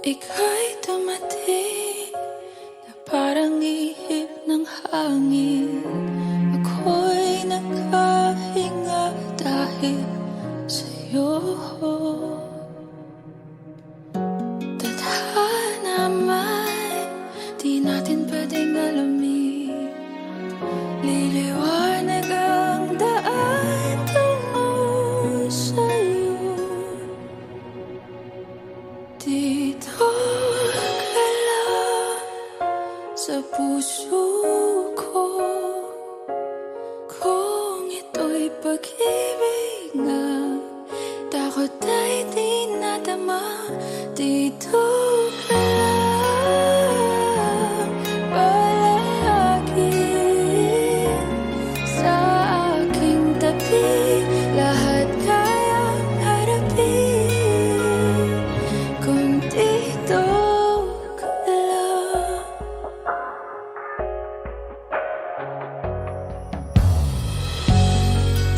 Ika'y dumating na parang ihip ng hangin. Ako'y nagkahinga dahil sa'yo. Tadhana man, di natin pwedeng alamin. Liliwanag ang daan tungo sa'yo. Dito ka lang sa puso ko. Kung ito'y pag-ibig nga, takot ay di nadama. Dito ka lang palagi sa aking tabi. Lahat kayang harapin kung dito ka lang.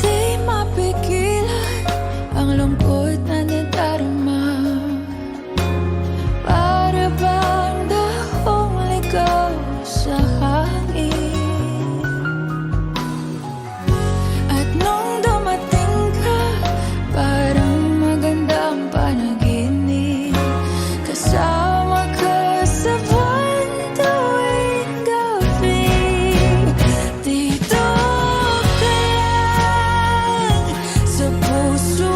Di mapigilan ang lungkot na nadarama. Para bang dahong ligaw sa hangin. At nung dumating ka, parang magandang panaginip. Kasama ka sa buwan tuwing gabi. Dito ka lang sa puso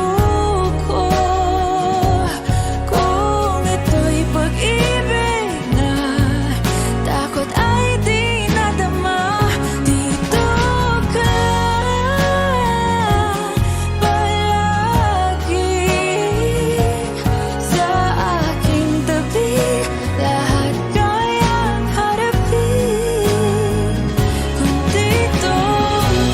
ko. Kung ito'y pag-ibig na, takot ay di nadama. Dito ka lang palagi sa aking tabi. Lahat kayang harapin kung dito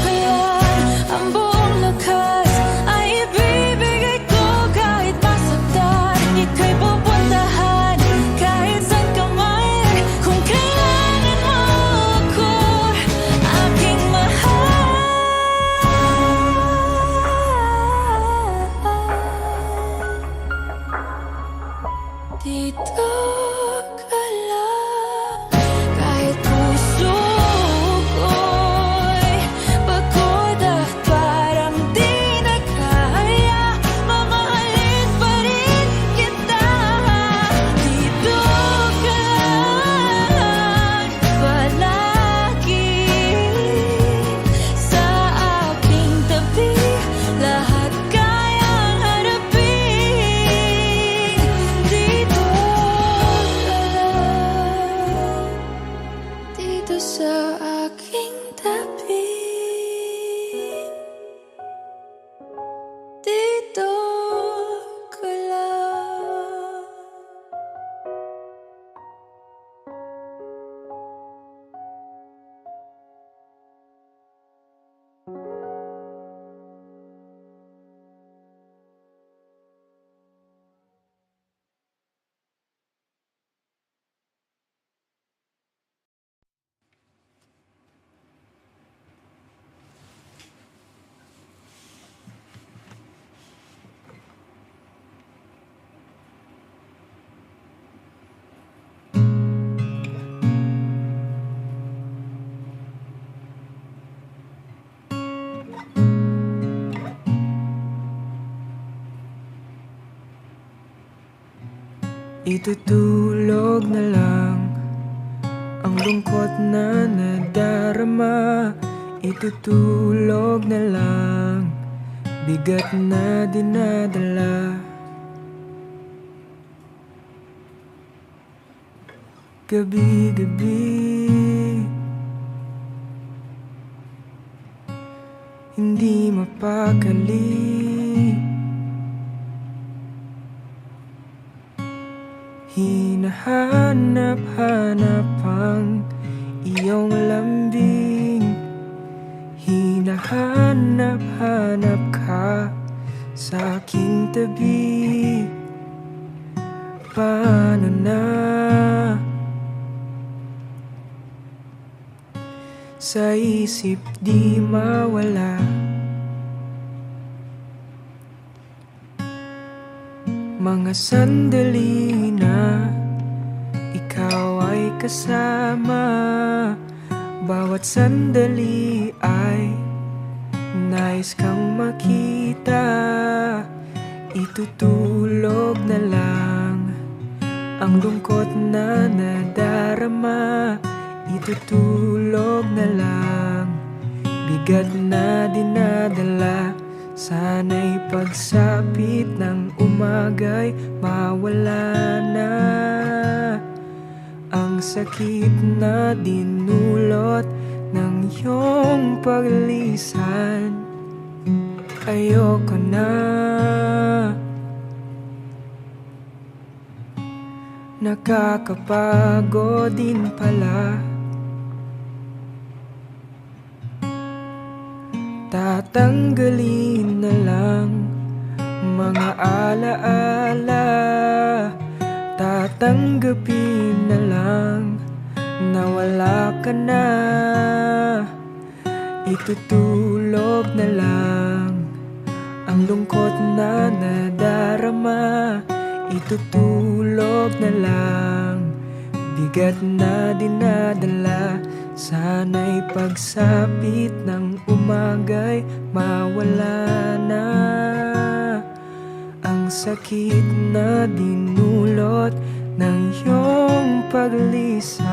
ka lang. Ang buong lakas ay ibibigay ko kahit masaktan. Ika'y pupuntahan kahit saan ka man. Kung kailangan mo ako, aking mahal. Dito ka lang. Kahit puso ko'y pagod at parang di na kaya, mamahalin pa rin kita. Dito ka lang palagi sa aking tabi. Lahat kayang harapin. Dito ka lang, dito sa aking tabi. Dito ka lang. Itutulog na lang ang lungkot na nadarama. Itutulog na lang bigat na dinadala. Gabi-gabi hindi mapakali. Hinahanap-hanap ang iyong lambing. Hinahanap-hanap ka sa aking tabi. Paano na? Sa isip di mawala. Mga sandali na ikaw ay kasama. Bawat sandali ay nais kang makita. Itutulog na lang ang lungkot na nadarama. Itutulog na lang bigat na dinadala. Sana'y pagsapit ng umaga'y mawala na ang sakit na dinulot ng iyong paglisan. Ayoko na, nakakapagod din pala. Tatanggalin na lang mga alaala. Tatanggapin na lang na wala ka na. Itutulog na lang ang lungkot na nadarama. Itutulog na lang bigat na dinadala. Sana'y pagsapit ng umaga'y mawala na ang sakit na dinulot ng iyong paglisan.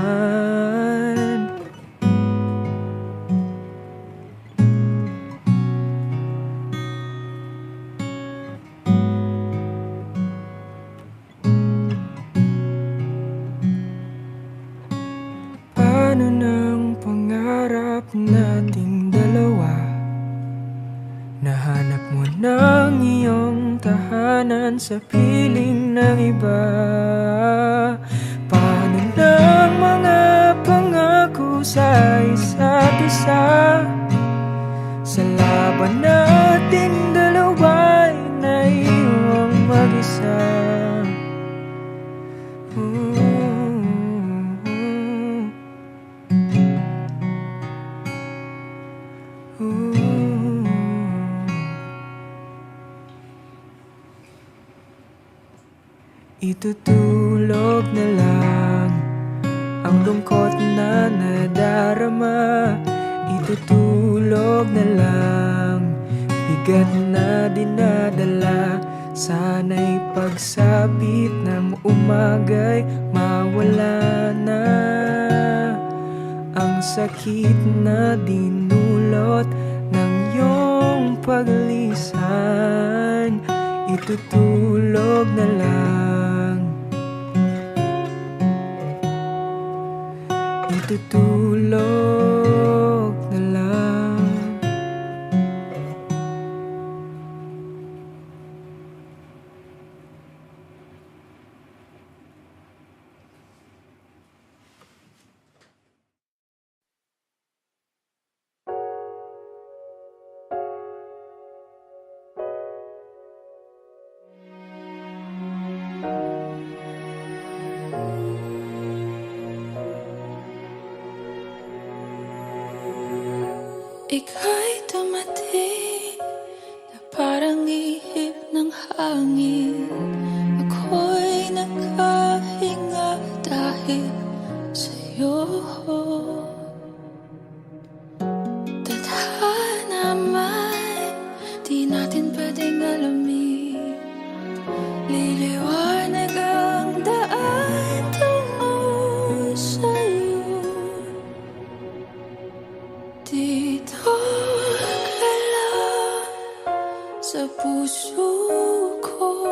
Paano ng pangarap nating dalawa? Nahanap mo ng iyong tahanan sa piling ng iba. Paano ng mga pangako sa isa't isa? Sa laban nating dalawa'y naiwang mag-isa. Itutulog na lang ang lungkot na nadarama. Itutulog na lang bigat na dinadala. Sana'y pagsapit ng umaga'y mawala na ang sakit na dinulot ng iyong paglisan. Itutulog na lang, itutulog na lang. Ika'y dumating na parang ihip ng hangin. Ako'y nakahinga dahil sa'yo. Tadhana man, di natin pwedeng alamin. Liliwanag ang daan tungo sa'yo. Dito ka lang sa puso ko.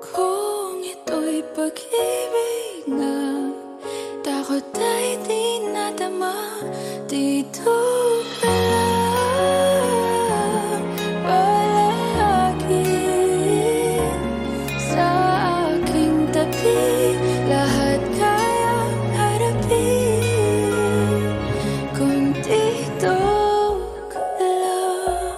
Kung ito'y pag-ibig na takot ay di nadama. Dito ka lang palagi sa aking tabi. Lahat kayang harapin kung dito ka lang.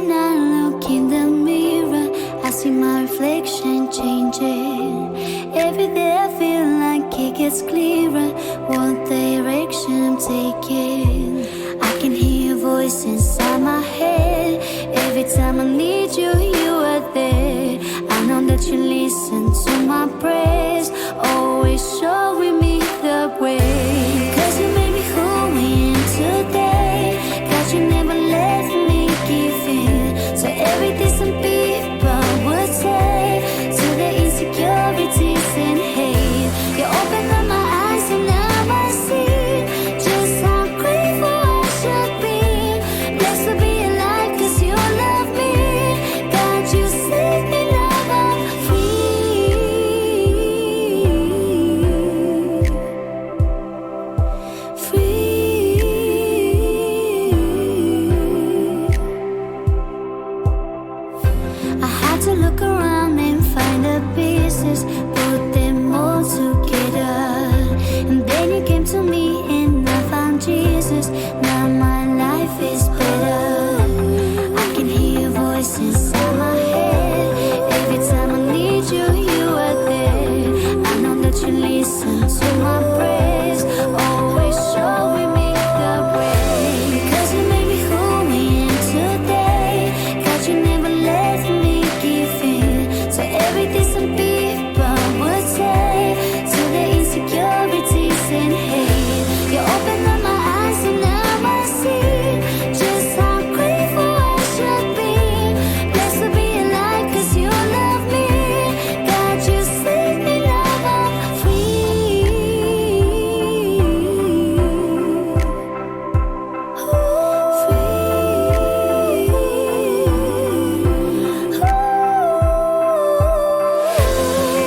when I look in the mirror, I see my reflection changing. Every day I feel like it gets clearer, what direction I'm taking. I can hear a voice inside my head. Every time I need you, you are there. I know that you listen to my prayers, always showing me the way. 'Cause you made me who I am today. 'Cause you never let me give in to everything some people would say, to the insecurities and hate. You open up my eyes and now I see just how grateful I should be. Blessed to be alive 'cause you love me. God, you saved me, now I'm free. I had to look around and find the pieces, put them all together. And then you came to me and I found Jesus. Now my life is better. I can hear your voice inside my head. Every time I need you, you are there. I know that you listen to my prayers, always showing me the way. 'Cause you made me who I am today. 'Cause you never let me give in to everything some people would say, to the insecurities and hate. You open up my eyes and now I see just how grateful I should be. Blessed to be alive 'cause you love me. God, you saved me, now I'm free.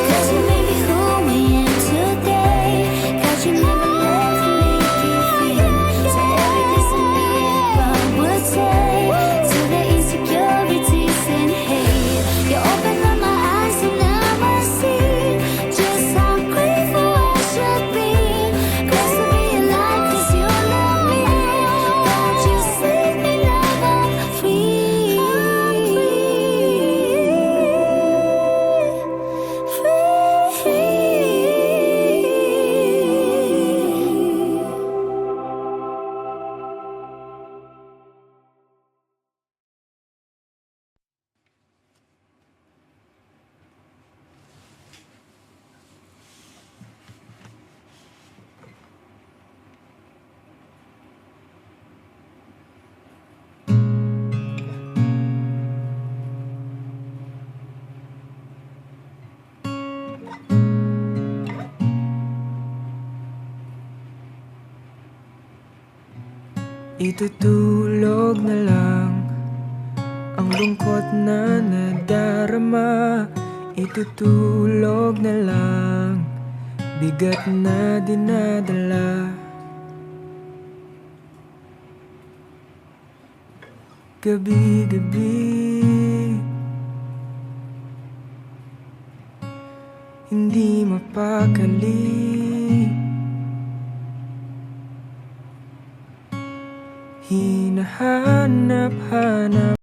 Cause you made me who I am today. Cause you never let me give in to everything some people would say, to the insecurities and hate. You open up my eyes and now I see just how grateful I should be. Blessed to be alive 'cause you love me. God, you saved me, now I'm free. Itutulog na lang ang lungkot na nadarama. Itutulog na lang bigat na dinadala. Gabi-gabi hindi mapakali. Hinahanap-hanap